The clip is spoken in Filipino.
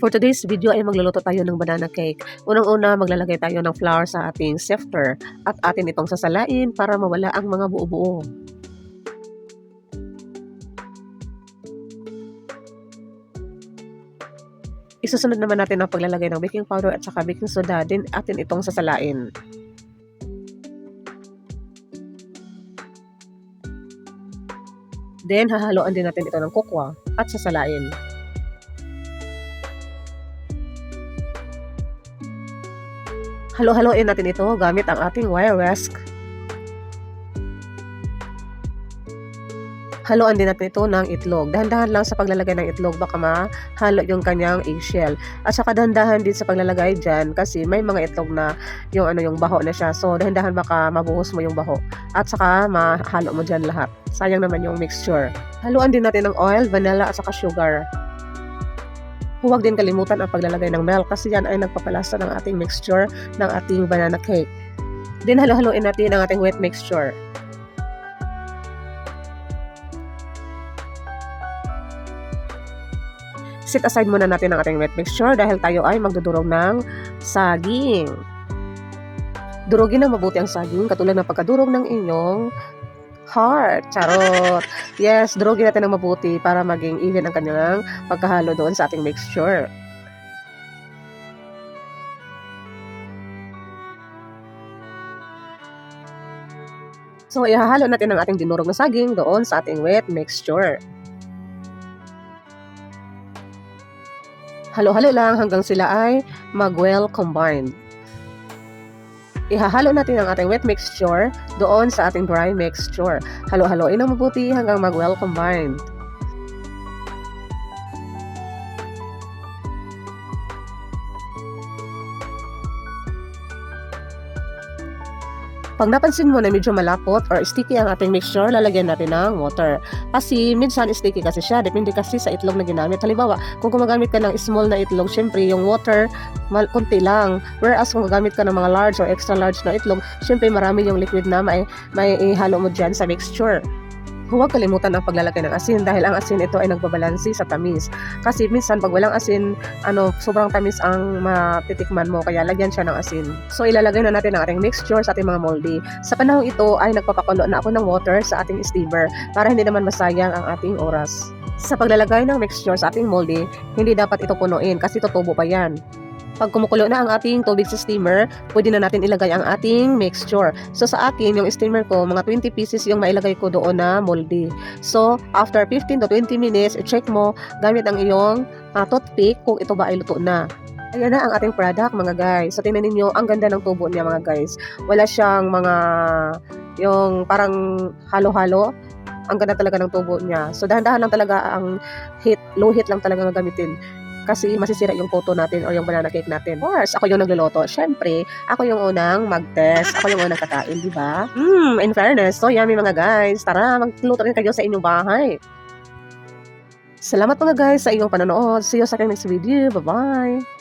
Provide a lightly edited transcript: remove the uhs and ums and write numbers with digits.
For today's video ay magluluto tayo ng banana cake. Unang-una, maglalagay tayo ng flour sa ating sifter at atin itong sasalain para mawala ang mga buo-buo. Isusunod naman natin ang paglalagay ng baking powder at saka baking soda, din atin itong sasalain. Then, hahaluan din natin ito ng kokwa at sasalain. Halo-haloin natin ito gamit ang ating wire whisk. Haluan din natin ito ng itlog. Dahan-dahan lang sa paglalagay ng itlog, baka mahalo yung kanyang eggshell. At saka dahan-dahan din sa paglalagay dyan kasi may mga itlog na yung baho na siya. So dahan-dahan baka mabuhos mo yung baho. At saka mahalo mo dyan lahat. Sayang naman yung mixture. Haluan din natin ng oil, vanilla at saka sugar. Huwag din kalimutan ang paglalagay ng milk kasi yan ay nagpapalasa ng ating mixture ng ating banana cake. Then halo-haloin natin ang ating wet mixture. Set aside muna natin ang ating wet mixture dahil tayo ay magdudurog ng saging. Durugin na mabuti ang saging katulad ng pagkadurog ng inyong heart. Charot! Yes, durugin natin ng mabuti para maging even ang kanyang pagkahalo doon sa ating mixture. So, ihahalo natin ang ating dinurog na saging doon sa ating wet mixture. Halo-halo lang hanggang sila ay mag-well combined. Ihahalo natin ang ating wet mixture doon sa ating dry mixture. Halo-haloin ng mabuti hanggang mag-well combined. Pag napansin mo na medyo malapot or sticky ang ating mixture, lalagyan natin ng water. Kasi minsan sticky kasi siya, depende kasi sa itlog na ginamit. Halimbawa, kung gumagamit ka ng small na itlog, syempre yung water, konti lang. Whereas kung gagamit ka ng mga large or extra large na itlog, syempre marami yung liquid na may ihalo mo dyan sa mixture. Huwag kalimutan ang paglalagay ng asin dahil ang asin ito ay nagbabalansi sa tamis. Kasi minsan pag walang asin, sobrang tamis ang matitikman mo kaya lagyan siya ng asin. So ilalagay na natin ang ating mixture sa ating mga moldy. Sa panahong ito ay nagpapakulo na ako ng water sa ating steamer para hindi naman masayang ang ating oras. Sa paglalagay ng mixture sa ating moldy, hindi dapat ito punuin kasi tutubo pa yan. Pag kumukulo na ang ating tubig sa steamer, pwede na natin ilagay ang ating mixture. So sa akin, yung steamer ko, mga 20 pieces yung mailagay ko doon na moldy. So after 15 to 20 minutes, i-check mo gamit ang iyong toothpick kung ito ba ay luto na. Ayan na ang ating product mga guys. So tingnan ninyo, ang ganda ng tubo niya mga guys. Wala siyang yung parang halo-halo. Ang ganda talaga ng tubo niya. So dahan-dahan lang talaga ang heat, low heat lang talaga gagamitin. Kasi masisira yung photo natin o yung banana cake natin. Of course, ako yung nagluluto. Syempre, ako yung unang mag-test. Ako yung unang kakain, di ba? In fairness, so yummy mga guys. Tara, magluto rin kayo sa inyong bahay. Salamat mga guys sa inyong panonood. See you sa aking next video. Bye-bye!